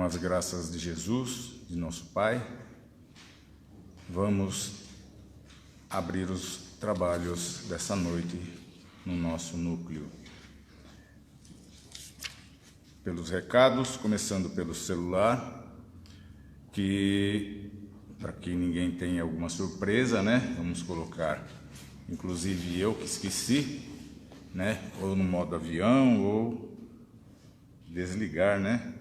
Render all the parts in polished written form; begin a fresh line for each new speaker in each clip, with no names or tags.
as graças de Jesus, de nosso Pai, vamos abrir os trabalhos dessa noite no nosso núcleo. Pelos recados, começando pelo celular, que para que ninguém tenha alguma surpresa, né? Vamos colocar, inclusive eu que esqueci, né? Ou no modo avião ou desligar, né?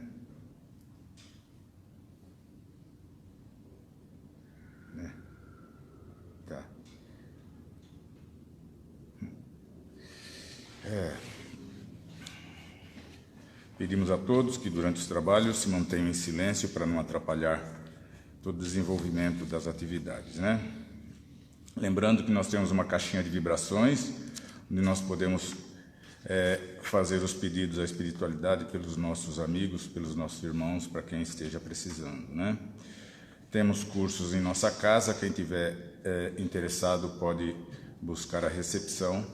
Tá. Pedimos a todos que durante os trabalhos se mantenham em silêncio para não atrapalhar todo o desenvolvimento das atividades, né? Lembrando que nós temos uma caixinha de vibrações, onde nós podemos fazer os pedidos à espiritualidade pelos nossos amigos, pelos nossos irmãos, para quem esteja precisando, né? Temos cursos em nossa casa, quem tiver interessado pode buscar a recepção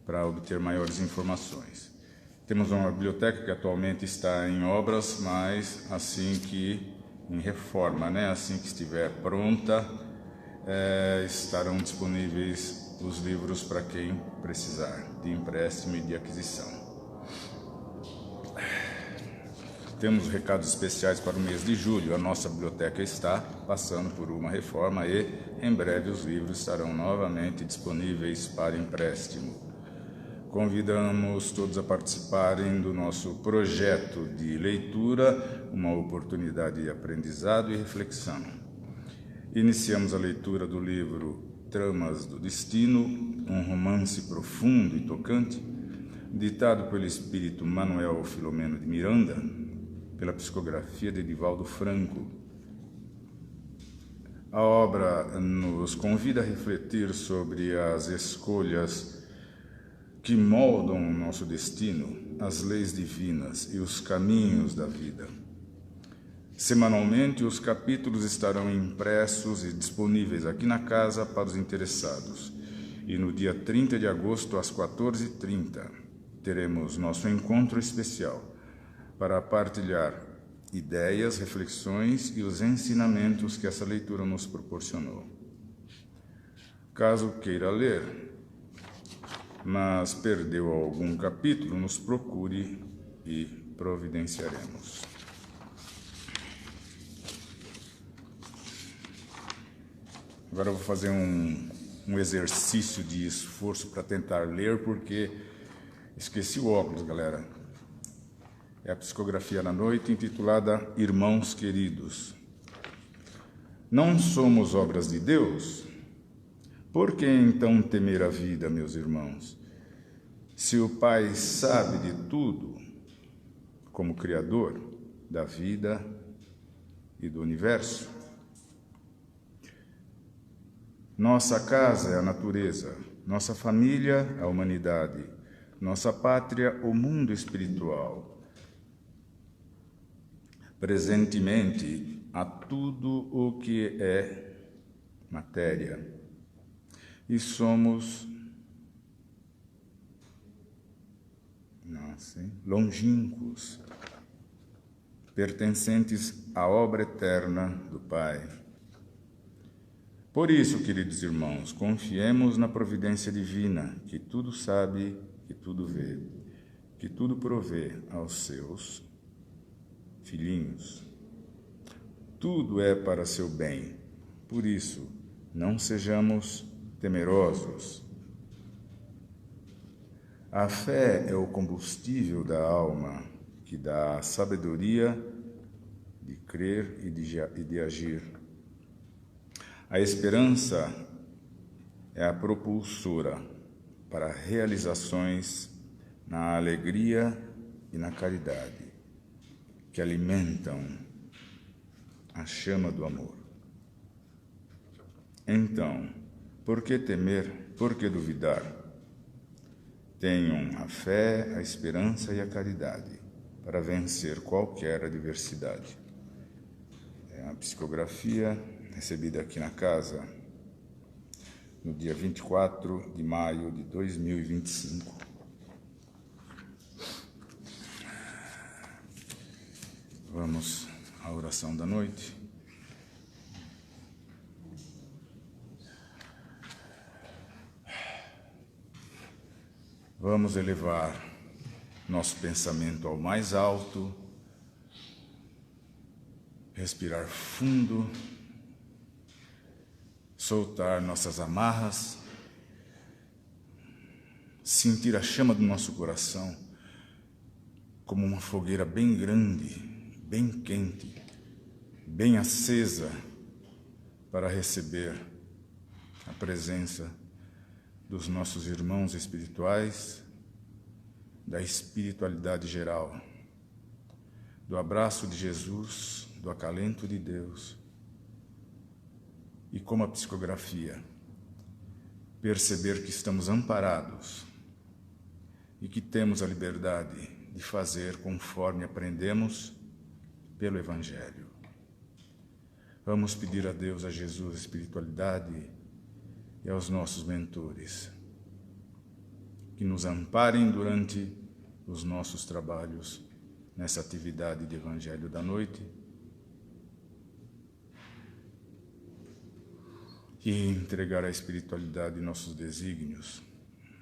para obter maiores informações. Temos uma biblioteca que atualmente está em obras, mas assim que em reforma, né? Assim que estiver pronta, estarão disponíveis os livros para quem precisar de empréstimo e de aquisição. Temos recados especiais para o mês de julho. A nossa biblioteca está passando por uma reforma e em breve os livros estarão novamente disponíveis para empréstimo. Convidamos todos a participarem do nosso projeto de leitura, uma oportunidade de aprendizado e reflexão. Iniciamos a leitura do livro Tramas do Destino, um romance profundo e tocante, ditado pelo espírito Manuel Filomeno de Miranda, pela psicografia de Divaldo Franco. A obra nos convida a refletir sobre as escolhas que moldam o nosso destino, as leis divinas e os caminhos da vida. Semanalmente, os capítulos estarão impressos e disponíveis aqui na casa para os interessados. E no dia 30 de agosto, às 14h30, teremos nosso encontro especial para partilhar ideias, reflexões e os ensinamentos que essa leitura nos proporcionou. Caso queira ler, mas perdeu algum capítulo, nos procure e providenciaremos. Agora eu vou fazer um exercício de esforço para tentar ler, porque esqueci o óculos, galera. É a psicografia da noite, intitulada Irmãos Queridos. Não somos obras de Deus? Por que então temer a vida, meus irmãos? Se o Pai sabe de tudo, como Criador da vida e do universo. Nossa casa é a natureza, nossa família, a humanidade, nossa pátria, o mundo espiritual. Presentemente, a tudo o que é matéria. E somos longínquos, pertencentes à obra eterna do Pai. Por isso, queridos irmãos, confiemos na providência divina, que tudo sabe, que tudo vê, que tudo provê aos seus filhinhos. Tudo é para seu bem. Por isso, não sejamos temerosos. A fé é o combustível da alma, que dá a sabedoria de crer e de agir. A esperança é a propulsora para realizações na alegria e na caridade, que alimentam a chama do amor. Então, por que temer? Por que duvidar? Tenham a fé, a esperança e a caridade para vencer qualquer adversidade. É a psicografia recebida aqui na casa no dia 24 de maio de 2025. Vamos oração da noite. Vamos elevar nosso pensamento ao mais alto, respirar fundo, soltar nossas amarras, sentir a chama do nosso coração como uma fogueira bem grande, bem quente, bem acesa, para receber a presença dos nossos irmãos espirituais, da espiritualidade geral, do abraço de Jesus, do acalento de Deus. E como a psicografia, perceber que estamos amparados e que temos a liberdade de fazer conforme aprendemos pelo Evangelho. Vamos pedir a Deus, a Jesus, a espiritualidade e aos nossos mentores que nos amparem durante os nossos trabalhos nessa atividade de Evangelho da noite e entregar à espiritualidade nossos desígnios,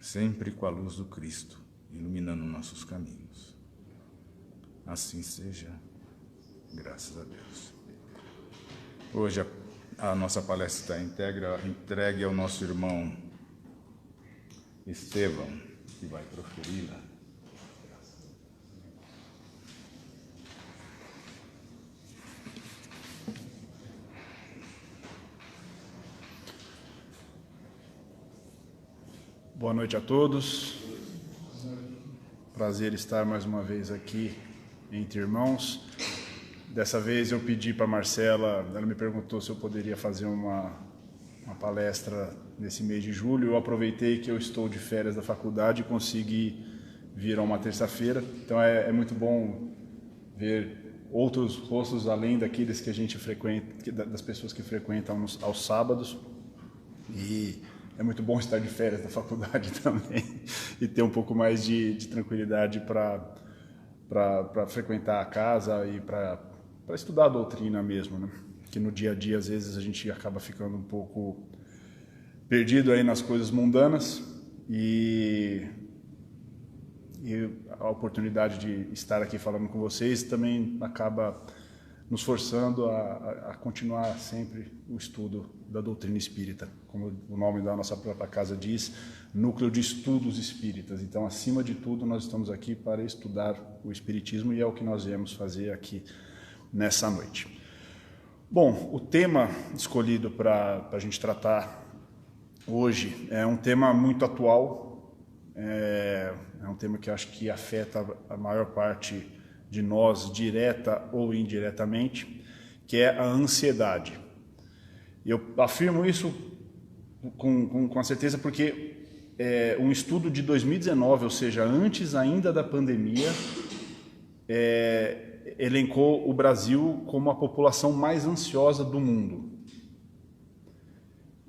sempre com a luz do Cristo, iluminando nossos caminhos. Assim seja, graças a Deus. Hoje a nossa palestra está entregue ao nosso irmão Estevão, que vai proferi-la.
Boa noite a todos. Prazer estar mais uma vez aqui entre irmãos. Dessa vez eu pedi para a Marcela, ela me perguntou se eu poderia fazer uma palestra nesse mês de julho. Eu aproveitei que eu estou de férias da faculdade e consegui vir a uma terça-feira. Então é muito bom ver outros rostos além daqueles que a gente frequenta, das pessoas que frequentam aos sábados. E é muito bom estar de férias da faculdade também e ter um pouco mais de tranquilidade para frequentar a casa e para estudar a doutrina mesmo, né? Que no dia a dia, às vezes, a gente acaba ficando um pouco perdido aí nas coisas mundanas e a oportunidade de estar aqui falando com vocês também acaba nos forçando a continuar sempre o estudo da doutrina espírita, como o nome da nossa própria casa diz, Núcleo de Estudos Espíritas. Então, acima de tudo, nós estamos aqui para estudar o Espiritismo e é o que nós viemos fazer aqui nessa noite. Bom, o tema escolhido para a gente tratar hoje é um tema muito atual, é um tema que eu acho que afeta a maior parte de nós, direta ou indiretamente, que é a ansiedade. E eu afirmo isso com certeza porque um estudo de 2019, ou seja, antes ainda da pandemia, elencou o Brasil como a população mais ansiosa do mundo.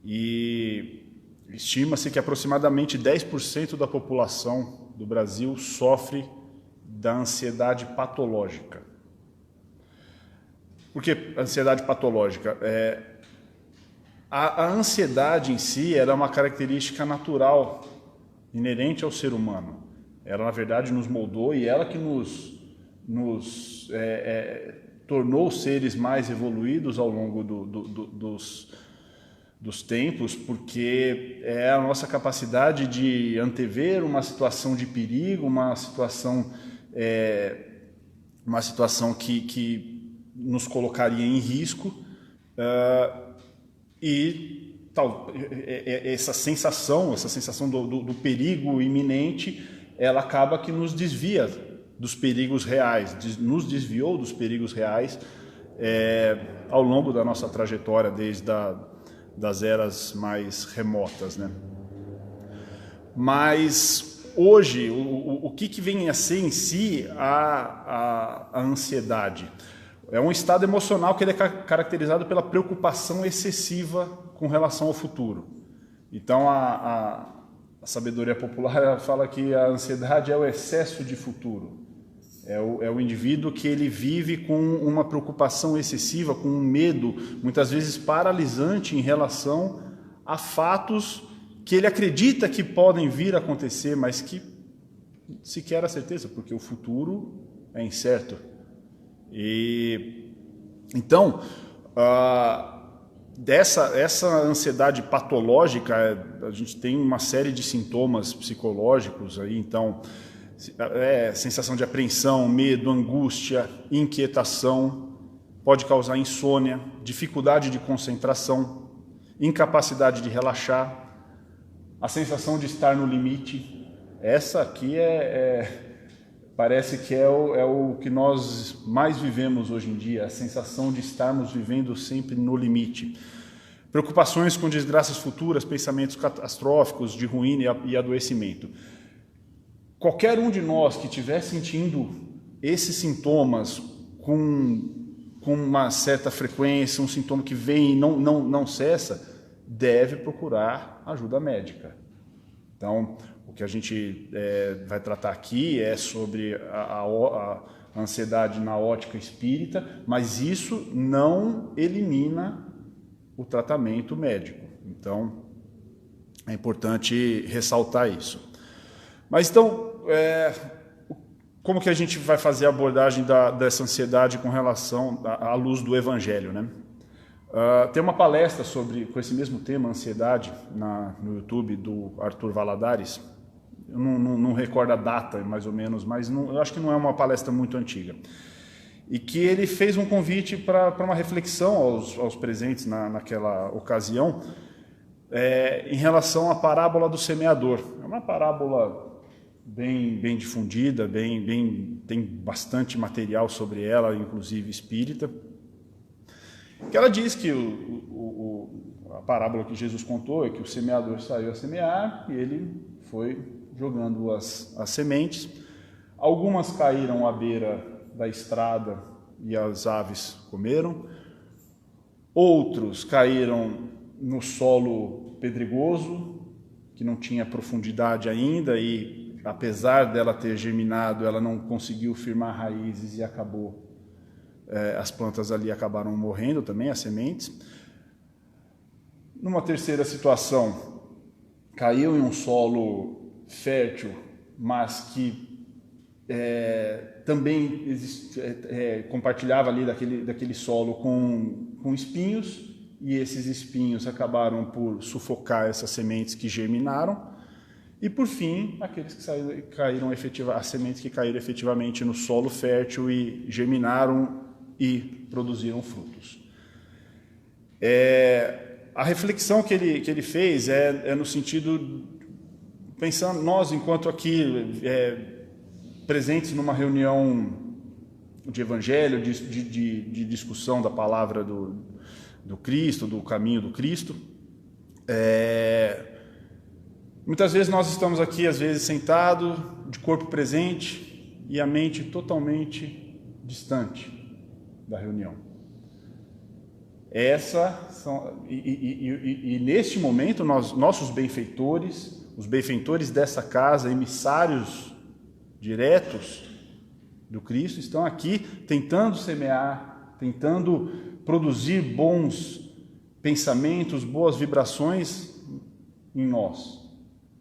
E estima-se que aproximadamente 10% da população do Brasil sofre da ansiedade patológica. Por que ansiedade patológica? A ansiedade em si era uma característica natural, inerente ao ser humano. Ela, na verdade, nos moldou e ela que nos tornou seres mais evoluídos ao longo dos tempos, porque é a nossa capacidade de antever uma situação de perigo, uma situação que nos colocaria em risco, e essa sensação do perigo iminente, ela acaba que nos desvia dos perigos reais, nos desviou dos perigos reais ao longo da nossa trajetória, desde das eras mais remotas, né? Mas hoje, o que vem a ser em si a ansiedade? É um estado emocional que ele é caracterizado pela preocupação excessiva com relação ao futuro. Então, a sabedoria popular fala que a ansiedade é o excesso de futuro. É o indivíduo que ele vive com uma preocupação excessiva, com um medo, muitas vezes paralisante, em relação a fatos que ele acredita que podem vir a acontecer, mas que sequer a certeza, porque o futuro é incerto. Então, essa ansiedade patológica, a gente tem uma série de sintomas psicológicos aí, então, sensação de apreensão, medo, angústia, inquietação, pode causar insônia, dificuldade de concentração, incapacidade de relaxar, a sensação de estar no limite. Essa aqui parece que é o que nós mais vivemos hoje em dia, a sensação de estarmos vivendo sempre no limite. Preocupações com desgraças futuras, pensamentos catastróficos de ruína e adoecimento. Qualquer um de nós que estiver sentindo esses sintomas com uma certa frequência, um sintoma que vem e não cessa, deve procurar ajuda médica. Então, o que a gente vai tratar aqui é sobre a ansiedade na ótica espírita, mas isso não elimina o tratamento médico. Então, é importante ressaltar isso. Mas então, como que a gente vai fazer a abordagem dessa ansiedade com relação à luz do Evangelho, né? Tem uma palestra com esse mesmo tema, ansiedade, no YouTube, do Arthur Valadares. Eu não recordo a data, mais ou menos, mas eu acho que não é uma palestra muito antiga. E que ele fez um convite para uma reflexão aos presentes naquela ocasião, em relação à parábola do semeador. É uma parábola bem difundida, tem bastante material sobre ela, inclusive espírita, que ela diz que a parábola que Jesus contou é que o semeador saiu a semear e ele foi jogando as sementes. Algumas caíram à beira da estrada e as aves comeram. Outros caíram no solo pedregoso, que não tinha profundidade ainda, e apesar dela ter germinado, ela não conseguiu firmar raízes e acabou. As plantas ali acabaram morrendo também, as sementes. Numa terceira situação, caiu em um solo fértil, mas que também compartilhava ali daquele solo com espinhos, e esses espinhos acabaram por sufocar essas sementes que germinaram. E, por fim, aqueles que caíram as sementes que caíram efetivamente no solo fértil e germinaram e produziram frutos. A reflexão que ele fez é no sentido, pensando nós, enquanto aqui presentes numa reunião de evangelho, de discussão da palavra do Cristo, do caminho do Cristo, muitas vezes nós estamos aqui, às vezes, sentados, de corpo presente e a mente totalmente distante da reunião. E neste momento, nossos benfeitores, os benfeitores dessa casa, emissários diretos do Cristo, estão aqui tentando semear, tentando produzir bons pensamentos, boas vibrações em nós.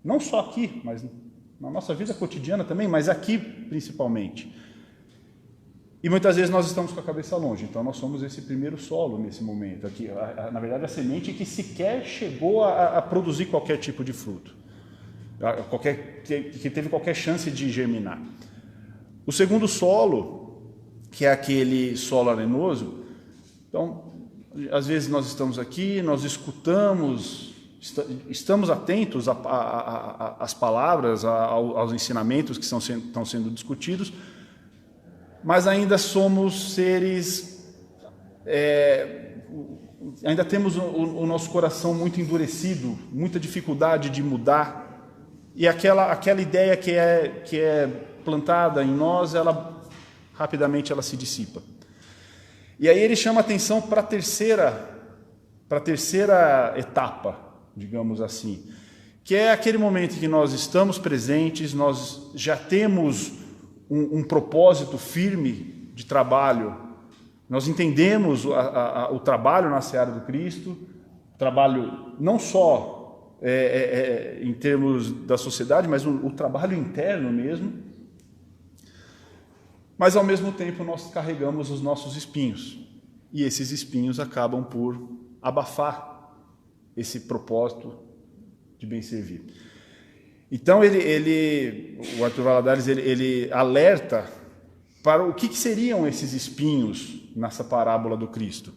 Não só aqui, mas na nossa vida cotidiana também, mas aqui principalmente. E muitas vezes nós estamos com a cabeça longe, então nós somos esse primeiro solo nesse momento. Aqui, na verdade, a semente que sequer chegou a produzir qualquer tipo de fruto, que teve qualquer chance de germinar. O segundo solo, que é aquele solo arenoso, então, às vezes nós estamos aqui, nós escutamos, estamos atentos às palavras, aos ensinamentos que estão sendo discutidos, mas ainda somos seres, ainda temos o nosso coração muito endurecido, muita dificuldade de mudar, e aquela ideia que é plantada em nós, rapidamente ela se dissipa. E aí ele chama atenção para a terceira etapa, digamos assim, que é aquele momento em que nós estamos presentes, nós já temos um propósito firme de trabalho. Nós entendemos o trabalho na seara do Cristo, trabalho não só em termos da sociedade, mas o trabalho interno mesmo. Mas, ao mesmo tempo, nós carregamos os nossos espinhos. E esses espinhos acabam por abafar esse propósito de bem servir. Então, o Arthur Valadares, ele alerta para o que seriam esses espinhos nessa parábola do Cristo.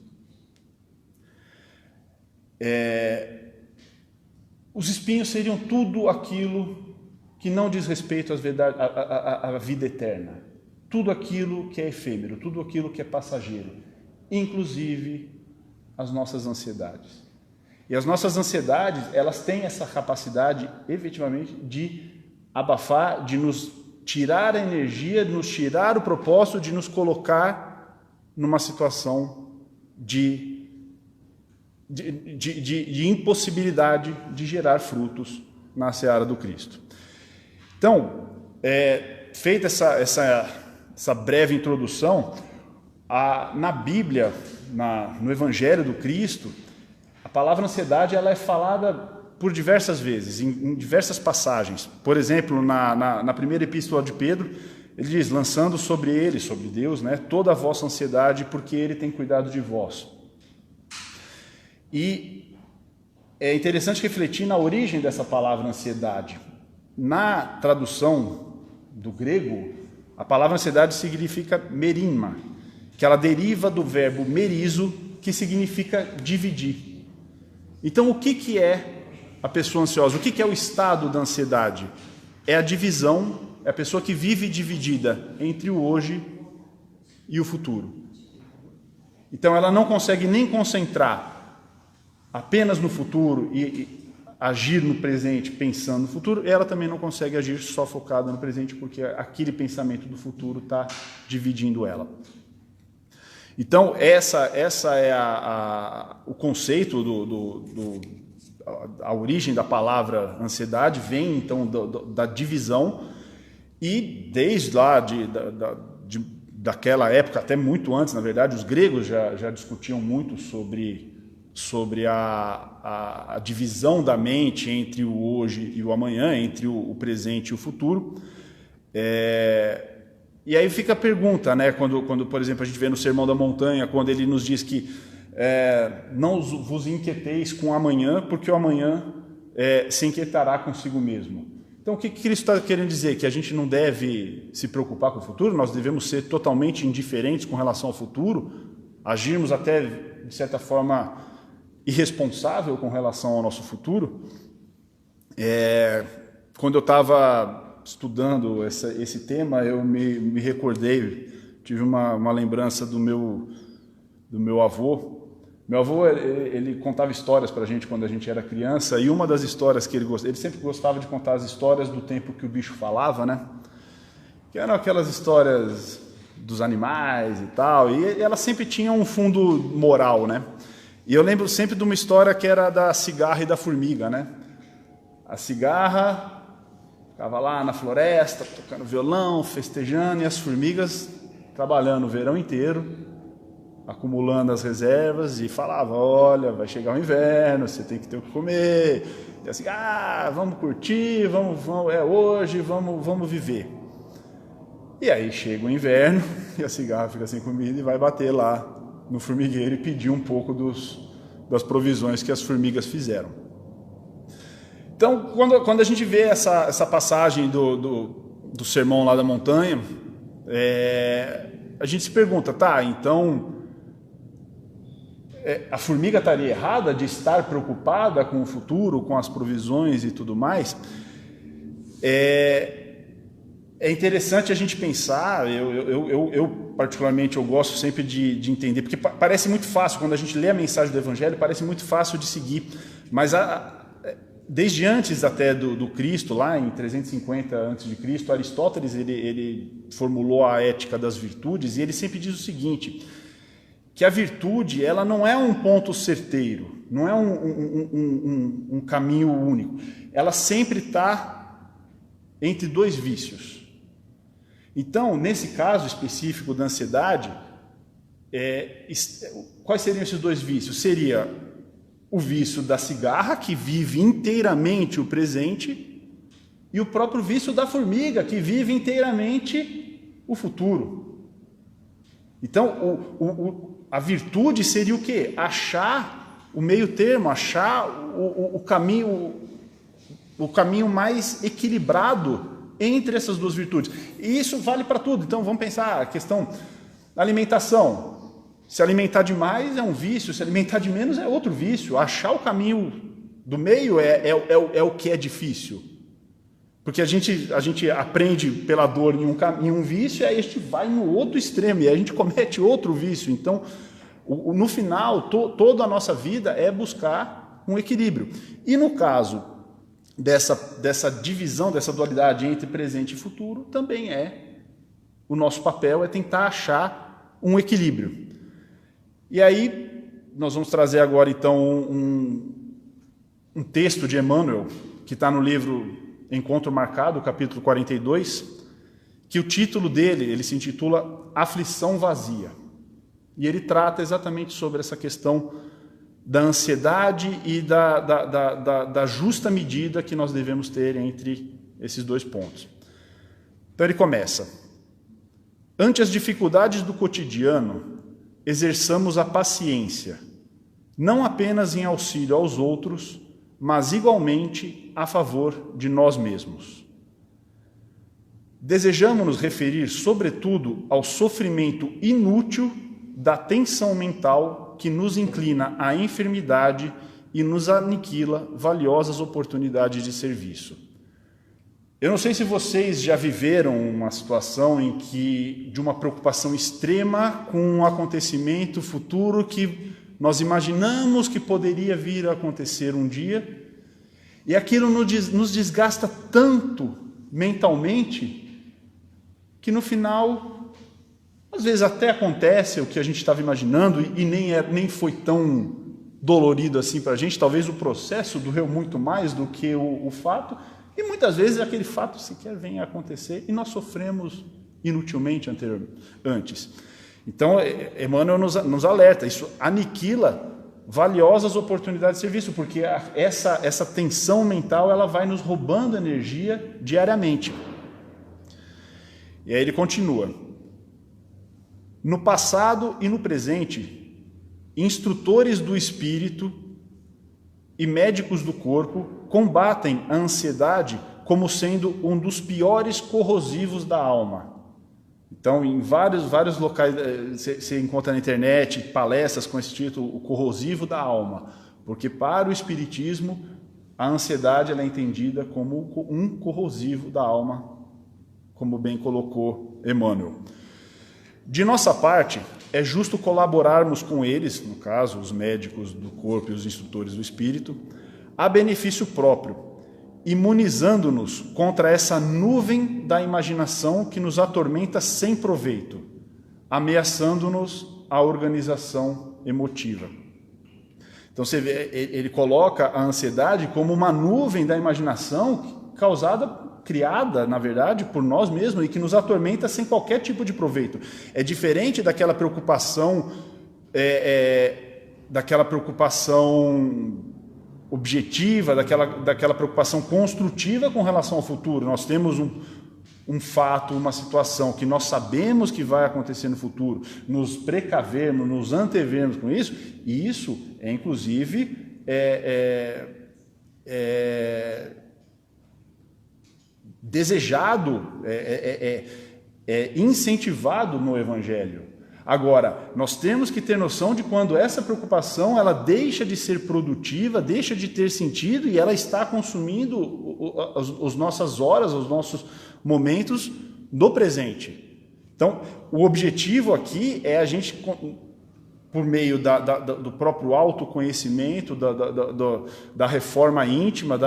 Os espinhos seriam tudo aquilo que não diz respeito à vida eterna. Tudo aquilo que é efêmero, tudo aquilo que é passageiro, inclusive as nossas ansiedades. E as nossas ansiedades, elas têm essa capacidade, efetivamente, de abafar, de nos tirar a energia, de nos tirar o propósito, de nos colocar numa situação de impossibilidade de gerar frutos na seara do Cristo. Então, feita essa breve introdução, na Bíblia, no Evangelho do Cristo, a palavra ansiedade ela é falada por diversas vezes, em diversas passagens. Por exemplo, na primeira epístola de Pedro, ele diz, lançando sobre ele, sobre Deus, toda a vossa ansiedade, porque ele tem cuidado de vós. E é interessante refletir na origem dessa palavra ansiedade. Na tradução do grego, a palavra ansiedade significa merima, que ela deriva do verbo merizo, que significa dividir. Então, o que é a pessoa ansiosa? O que é o estado da ansiedade? É a divisão, é a pessoa que vive dividida entre o hoje e o futuro. Então, ela não consegue nem concentrar apenas no futuro e agir no presente pensando no futuro, ela também não consegue agir só focada no presente, porque aquele pensamento do futuro está dividindo ela. Então, essa é o conceito, a origem da palavra ansiedade vem, então, da divisão, e desde lá, daquela época, até muito antes, na verdade, os gregos já discutiam muito sobre a divisão da mente entre o hoje e o amanhã, entre o presente e o futuro. E aí fica a pergunta, quando, por exemplo, a gente vê no Sermão da Montanha, quando ele nos diz que não vos inquieteis com o amanhã, porque o amanhã se inquietará consigo mesmo. Então, o que Cristo está querendo dizer? Que a gente não deve se preocupar com o futuro, nós devemos ser totalmente indiferentes com relação ao futuro, agirmos até, de certa forma, irresponsável com relação ao nosso futuro. Quando eu estava estudando esse tema, eu me recordei, tive uma lembrança do meu avô. Meu avô, ele contava histórias para a gente quando a gente era criança, e uma das histórias que ele sempre gostava de contar as histórias do tempo que o bicho falava, que eram aquelas histórias dos animais e tal, e ela sempre tinha um fundo moral, E eu lembro sempre de uma história que era da cigarra e da formiga, A cigarra ficava lá na floresta, tocando violão, festejando, e as formigas trabalhando o verão inteiro, acumulando as reservas, e falava, olha, vai chegar o inverno, você tem que ter o que comer. E assim, vamos curtir, hoje, vamos viver. E aí chega o inverno, e a cigarra fica sem comida e vai bater lá no formigueiro e pedir um pouco das provisões que as formigas fizeram. Então, quando a gente vê essa passagem do sermão lá da montanha, a gente se pergunta, então a formiga estaria errada de estar preocupada com o futuro, com as provisões e tudo mais? É interessante a gente pensar, eu particularmente, eu gosto sempre de entender, porque parece muito fácil, quando a gente lê a mensagem do Evangelho, parece muito fácil de seguir, mas desde antes até do Cristo, lá em 350 a.C., Aristóteles ele formulou a ética das virtudes, e ele sempre diz o seguinte, que a virtude ela não é um ponto certeiro, não é um caminho único, ela sempre está entre dois vícios. Então, nesse caso específico da ansiedade, quais seriam esses dois vícios? Seria o vício da cigarra, que vive inteiramente o presente, e o próprio vício da formiga, que vive inteiramente o futuro. Então, a virtude seria o quê? Achar o meio termo, achar o caminho mais equilibrado entre essas duas virtudes. E isso vale para tudo. Então, vamos pensar a questão da alimentação. Se alimentar demais é um vício, se alimentar de menos é outro vício. Achar o caminho do meio é o que é difícil. Porque a gente aprende pela dor em um vício, e aí a gente vai no outro extremo, e aí a gente comete outro vício. Então, no final, toda a nossa vida é buscar um equilíbrio. E no caso dessa divisão, dessa dualidade entre presente e futuro, também o nosso papel é tentar achar um equilíbrio. E aí, nós vamos trazer agora, então, um texto de Emmanuel, que está no livro Encontro Marcado, capítulo 42, que o título dele, ele se intitula Aflição Vazia. E ele trata exatamente sobre essa questão da ansiedade e da justa medida que nós devemos ter entre esses dois pontos. Então ele começa: ante as dificuldades do cotidiano, exerçamos a paciência, não apenas em auxílio aos outros, mas igualmente a favor de nós mesmos. Desejamos nos referir, sobretudo, ao sofrimento inútil da tensão mental que nos inclina à enfermidade e nos aniquila valiosas oportunidades de serviço. Eu não sei se vocês já viveram uma situação de uma preocupação extrema com um acontecimento futuro que nós imaginamos que poderia vir a acontecer um dia, e aquilo nos desgasta tanto mentalmente que no final, às vezes até acontece o que a gente estava imaginando e nem foi tão dolorido assim para a gente. Talvez o processo doeu muito mais do que o fato, e muitas vezes aquele fato sequer vem a acontecer e nós sofremos inutilmente antes. Então, Emmanuel nos alerta, isso aniquila valiosas oportunidades de serviço, porque essa tensão mental ela vai nos roubando energia diariamente. E aí ele continua: no passado e no presente, instrutores do espírito e médicos do corpo combatem a ansiedade como sendo um dos piores corrosivos da alma. Então, em vários locais, você encontra na internet palestras com esse título, o corrosivo da alma, porque para o espiritismo, a ansiedade ela é entendida como um corrosivo da alma, como bem colocou Emmanuel. De nossa parte, é justo colaborarmos com eles, no caso, os médicos do corpo e os instrutores do espírito, a benefício próprio, imunizando-nos contra essa nuvem da imaginação que nos atormenta sem proveito, ameaçando-nos a organização emotiva. Então, você vê, ele coloca a ansiedade como uma nuvem da imaginação criada, na verdade, por nós mesmos e que nos atormenta sem qualquer tipo de proveito. É diferente daquela preocupação, objetiva, daquela preocupação construtiva com relação ao futuro. Nós temos um fato, uma situação que nós sabemos que vai acontecer no futuro, nos precavermos, nos antevermos com isso, e isso é, inclusive, desejado, incentivado no Evangelho. Agora, nós temos que ter noção de quando essa preocupação ela deixa de ser produtiva, deixa de ter sentido e ela está consumindo as nossas horas, os nossos momentos do presente. Então, o objetivo aqui é a gente, por meio do próprio autoconhecimento, da reforma íntima,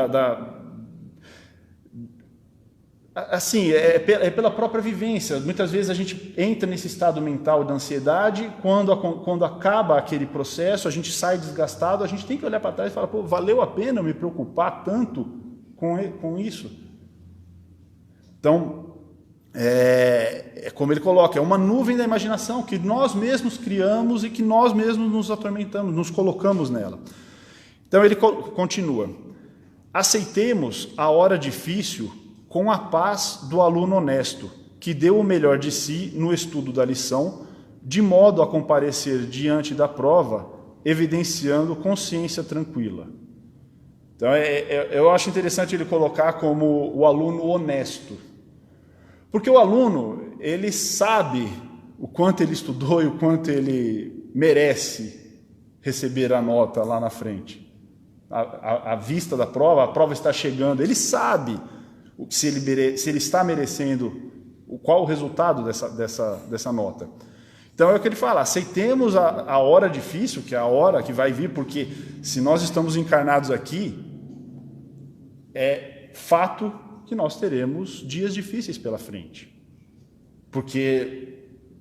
assim, pela própria vivência. Muitas vezes a gente entra nesse estado mental da ansiedade, quando acaba aquele processo, a gente sai desgastado, a gente tem que olhar para trás e falar, pô, valeu a pena eu me preocupar tanto com isso? Então, é como ele coloca, é uma nuvem da imaginação que nós mesmos criamos e que nós mesmos nos atormentamos, nos colocamos nela. Então ele continua: aceitemos a hora difícil com a paz do aluno honesto, que deu o melhor de si no estudo da lição, de modo a comparecer diante da prova, evidenciando consciência tranquila. Então eu acho interessante ele colocar como o aluno honesto. Porque o aluno, ele sabe o quanto ele estudou e o quanto ele merece receber a nota lá na frente. À vista da prova, a prova está chegando, ele sabe se ele está merecendo, qual o resultado dessa nota. Então é o que ele fala: aceitemos a hora difícil, que é a hora que vai vir, porque se nós estamos encarnados aqui, é fato que nós teremos dias difíceis pela frente. Porque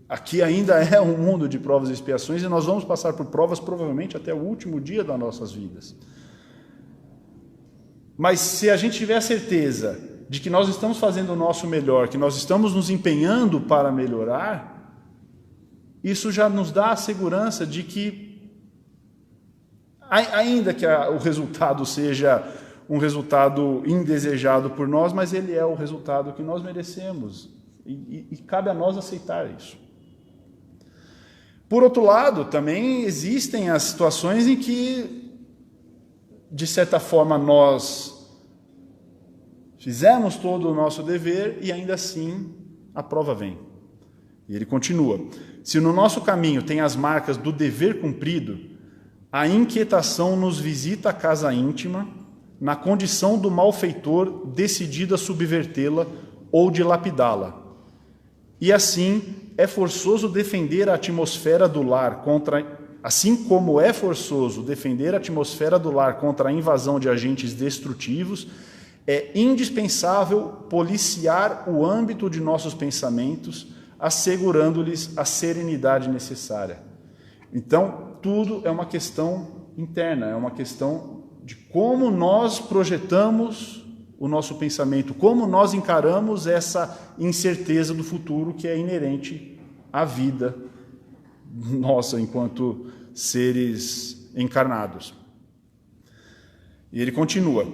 aqui ainda é um mundo de provas e expiações e nós vamos passar por provas provavelmente até o último dia das nossas vidas. Mas se a gente tiver a certeza de que nós estamos fazendo o nosso melhor, que nós estamos nos empenhando para melhorar, isso já nos dá a segurança de que, ainda que o resultado seja um resultado indesejado por nós, mas ele é o resultado que nós merecemos e cabe a nós aceitar isso. Por outro lado, também existem as situações em que, de certa forma, nós fizemos todo o nosso dever e ainda assim a prova vem. E ele continua: se no nosso caminho tem as marcas do dever cumprido, a inquietação nos visita a casa íntima, na condição do malfeitor decidido a subvertê-la ou dilapidá-la. E assim é forçoso defender a atmosfera do lar assim como é forçoso defender a atmosfera do lar contra a invasão de agentes destrutivos, é indispensável policiar o âmbito de nossos pensamentos, assegurando-lhes a serenidade necessária. Então, tudo é uma questão interna, é uma questão de como nós projetamos o nosso pensamento, como nós encaramos essa incerteza do futuro que é inerente à vida nossa enquanto seres encarnados. E ele continua: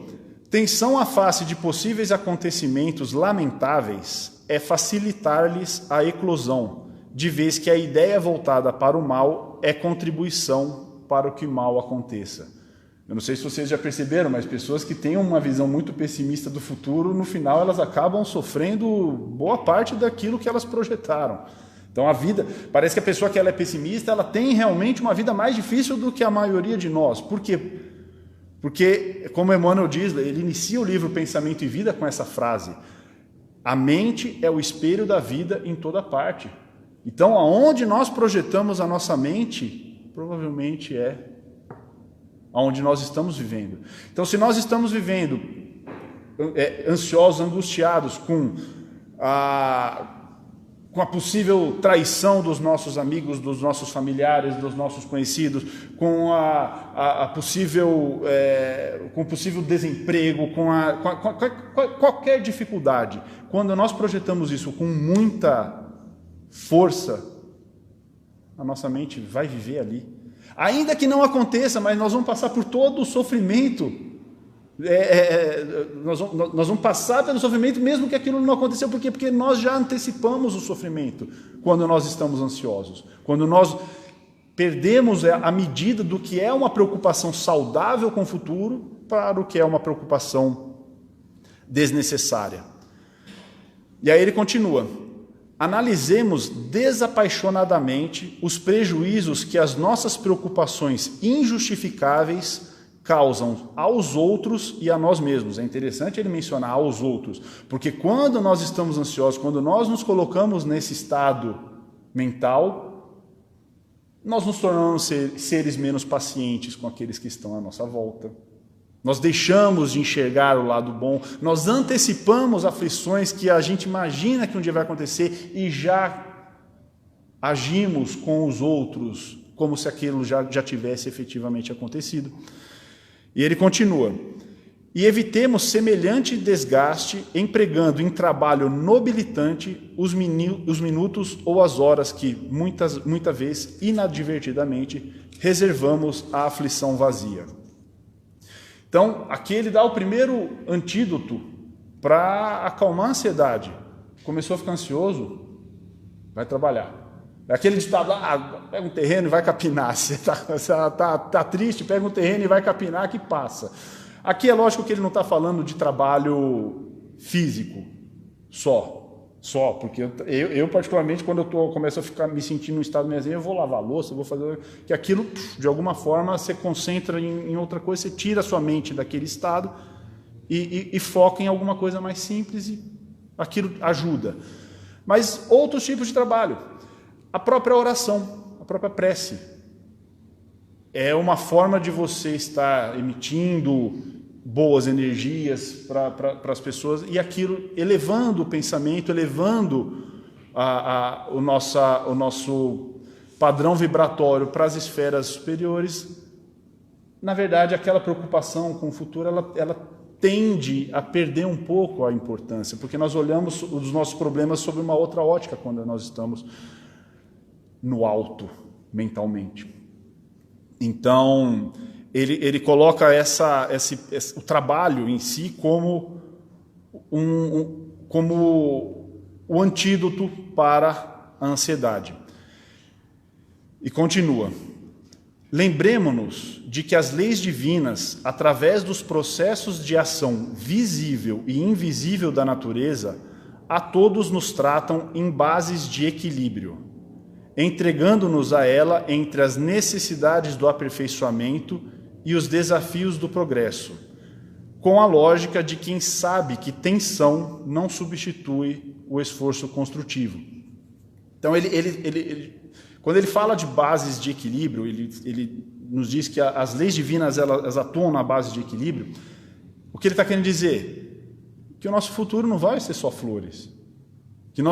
tensão à face de possíveis acontecimentos lamentáveis é facilitar-lhes a eclosão, de vez que a ideia voltada para o mal é contribuição para o que mal aconteça. Eu não sei se vocês já perceberam, mas pessoas que têm uma visão muito pessimista do futuro, no final elas acabam sofrendo boa parte daquilo que elas projetaram. Então a vida, parece que a pessoa que ela é pessimista, ela tem realmente uma vida mais difícil do que a maioria de nós. Por quê? Porque, como Emmanuel diz, ele inicia o livro Pensamento e Vida com essa frase: a mente é o espelho da vida em toda parte. Então, aonde nós projetamos a nossa mente, provavelmente é onde nós estamos vivendo. Então, se nós estamos vivendo ansiosos, angustiados com a possível traição dos nossos amigos, dos nossos familiares, dos nossos conhecidos, com o possível desemprego, com qualquer dificuldade, quando nós projetamos isso com muita força, a nossa mente vai viver ali. Ainda que não aconteça, mas nós vamos passar por todo o sofrimento. Nós vamos passar pelo sofrimento mesmo que aquilo não aconteceu. Por quê? Porque nós já antecipamos o sofrimento quando nós estamos ansiosos. Quando nós perdemos a medida do que é uma preocupação saudável com o futuro para o que é uma preocupação desnecessária. E aí ele continua: analisemos desapaixonadamente os prejuízos que as nossas preocupações injustificáveis causam aos outros e a nós mesmos. É interessante ele mencionar aos outros, porque quando nós estamos ansiosos, quando nós nos colocamos nesse estado mental, nós nos tornamos seres menos pacientes com aqueles que estão à nossa volta. Nós deixamos de enxergar o lado bom, nós antecipamos aflições que a gente imagina que um dia vai acontecer e já agimos com os outros como se aquilo já tivesse efetivamente acontecido. E ele continua: e evitemos semelhante desgaste empregando em trabalho nobilitante os minutos ou as horas que, muitas vezes, inadvertidamente, reservamos à aflição vazia. Então, aqui ele dá o primeiro antídoto para acalmar a ansiedade. Começou a ficar ansioso, vai trabalhar. É aquele ditado lá, pega um terreno e vai capinar. Você tá triste, pega um terreno e vai capinar que passa. Aqui é lógico que ele não está falando de trabalho físico só, porque eu particularmente, quando eu começo a ficar me sentindo num estado meio assim, eu vou lavar a louça, eu vou fazer... que aquilo, de alguma forma, você concentra em outra coisa, você tira a sua mente daquele estado e foca em alguma coisa mais simples e aquilo ajuda. Mas outros tipos de trabalho, a própria oração, a própria prece, é uma forma de você estar emitindo boas energias para as pessoas e aquilo elevando o pensamento, elevando o nosso padrão vibratório para as esferas superiores. Na verdade, aquela preocupação com o futuro, ela tende a perder um pouco a importância, porque nós olhamos os nossos problemas sob uma outra ótica quando nós estamos no alto mentalmente. Então, ele coloca o trabalho em si como o antídoto para a ansiedade. E continua. Lembremo-nos de que as leis divinas, através dos processos de ação visível e invisível da natureza, a todos nos tratam em bases de equilíbrio, entregando-nos a ela entre as necessidades do aperfeiçoamento e os desafios do progresso, com a lógica de quem sabe que tensão não substitui o esforço construtivo. Então, quando ele fala de bases de equilíbrio, ele nos diz que as leis divinas elas atuam na base de equilíbrio. O que ele está querendo dizer? Que o nosso futuro não vai ser só flores. Que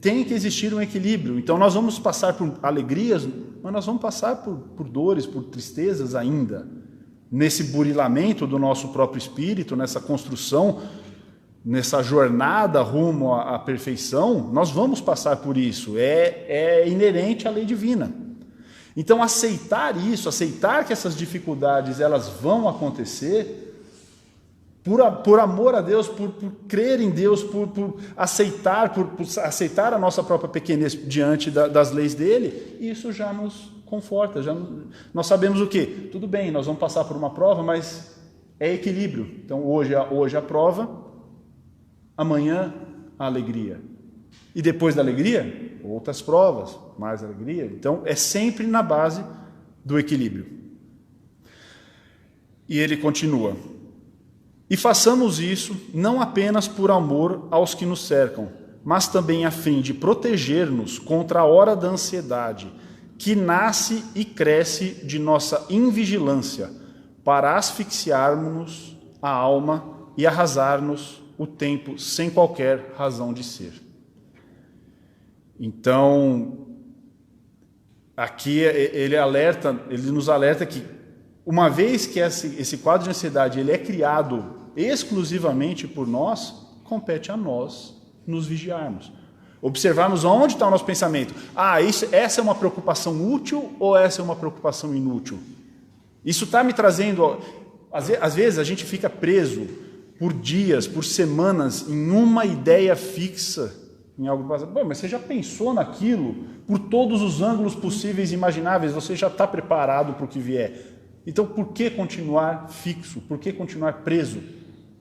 tem que existir um equilíbrio. Então nós vamos passar por alegrias, mas nós vamos passar por dores, por tristezas ainda. Nesse burilamento do nosso próprio espírito, nessa construção, nessa jornada rumo à perfeição, nós vamos passar por isso. É inerente à lei divina. Então aceitar isso, aceitar que essas dificuldades elas vão acontecer, por amor a Deus, por crer em Deus, por aceitar a nossa própria pequenez diante das leis dele, isso já nos conforta. Nós sabemos o quê? Tudo bem, nós vamos passar por uma prova, mas é equilíbrio. Então hoje a prova, amanhã a alegria. E depois da alegria, outras provas, mais alegria. Então é sempre na base do equilíbrio. E ele continua. E façamos isso não apenas por amor aos que nos cercam, mas também a fim de proteger-nos contra a hora da ansiedade, que nasce e cresce de nossa invigilância, para asfixiarmos a alma e arrasar-nos o tempo sem qualquer razão de ser. Então, aqui ele nos alerta que, uma vez que esse quadro de ansiedade ele é criado exclusivamente por nós, compete a nós nos vigiarmos. Observarmos onde está o nosso pensamento. Essa é uma preocupação útil ou essa é uma preocupação inútil? Isso está me trazendo... Às vezes a gente fica preso por dias, por semanas, em uma ideia fixa, em algo passado. Mas você já pensou naquilo por todos os ângulos possíveis e imagináveis? Você já está preparado para o que vier. Então, por que continuar fixo? Por que continuar preso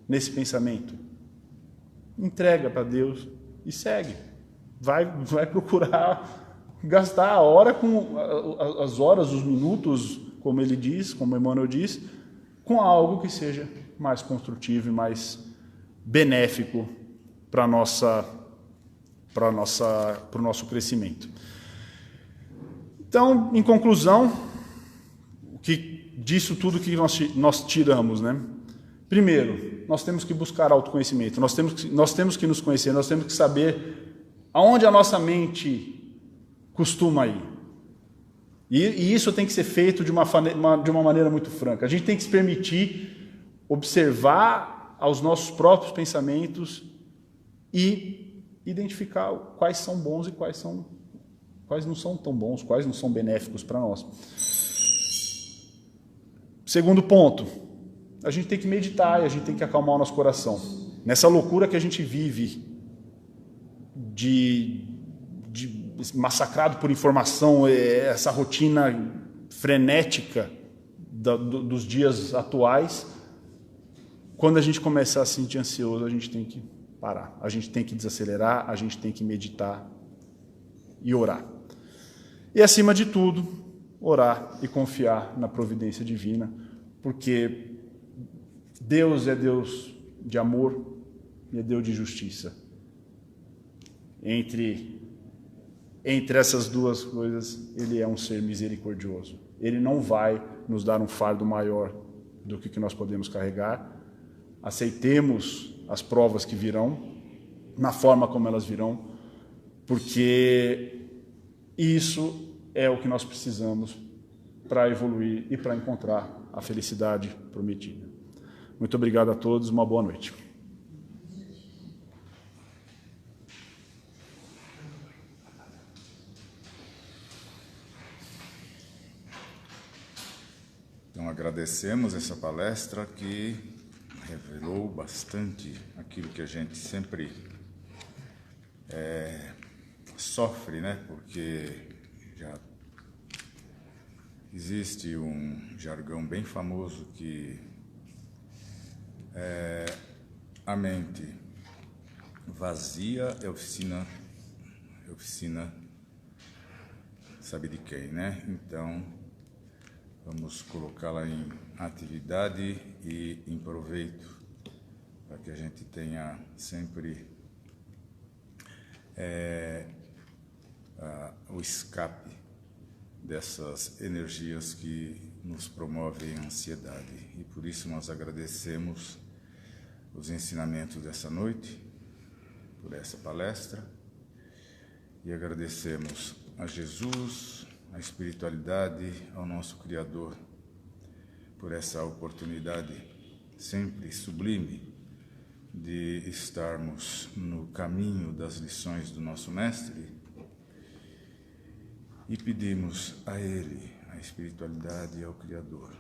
nesse pensamento? Entrega para Deus e segue. Vai procurar gastar a hora com as horas, os minutos, como ele diz, como Emmanuel diz, com algo que seja mais construtivo e mais benéfico para o nosso crescimento. Então, em conclusão, disso tudo que nós tiramos, né? Primeiro, nós temos que buscar autoconhecimento, nós temos que nos conhecer, nós temos que saber aonde a nossa mente costuma ir. E isso tem que ser feito de uma maneira muito franca. A gente tem que se permitir observar aos nossos próprios pensamentos e identificar quais são bons e quais não são tão bons, quais não são benéficos para nós. Segundo ponto, a gente tem que meditar e a gente tem que acalmar o nosso coração. Nessa loucura que a gente vive de massacrado por informação, essa rotina frenética dos dias atuais, quando a gente começar a se sentir ansioso, a gente tem que parar, a gente tem que desacelerar, a gente tem que meditar e orar. E acima de tudo, orar e confiar na providência divina, porque Deus é Deus de amor e é Deus de justiça. Entre essas duas coisas, Ele é um ser misericordioso. Ele não vai nos dar um fardo maior do que nós podemos carregar. Aceitemos as provas que virão, na forma como elas virão, porque isso é o que nós precisamos para evoluir e para encontrar a felicidade prometida. Muito obrigado a todos, uma boa noite.
Então, agradecemos essa palestra que revelou bastante aquilo que a gente sempre sofre, né? Porque já existe um jargão bem famoso que a mente vazia é oficina sabe de quem, né? Então, vamos colocá-la em atividade e em proveito, para que a gente tenha sempre o escape dessas energias que nos promovem a ansiedade. E por isso nós agradecemos os ensinamentos dessa noite, por essa palestra, e agradecemos a Jesus, a espiritualidade, ao nosso Criador, por essa oportunidade sempre sublime de estarmos no caminho das lições do nosso Mestre, e pedimos a Ele, a espiritualidade e ao Criador,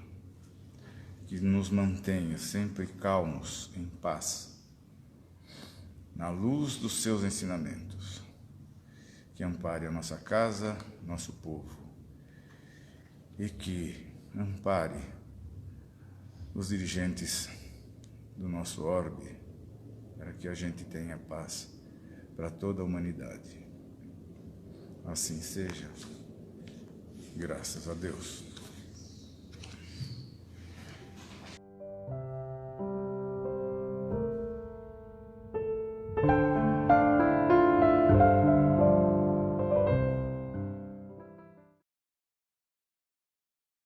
que nos mantenha sempre calmos, em paz, na luz dos seus ensinamentos, que ampare a nossa casa, nosso povo, e que ampare os dirigentes do nosso orbe, para que a gente tenha paz para toda a humanidade. Assim seja. Graças a Deus.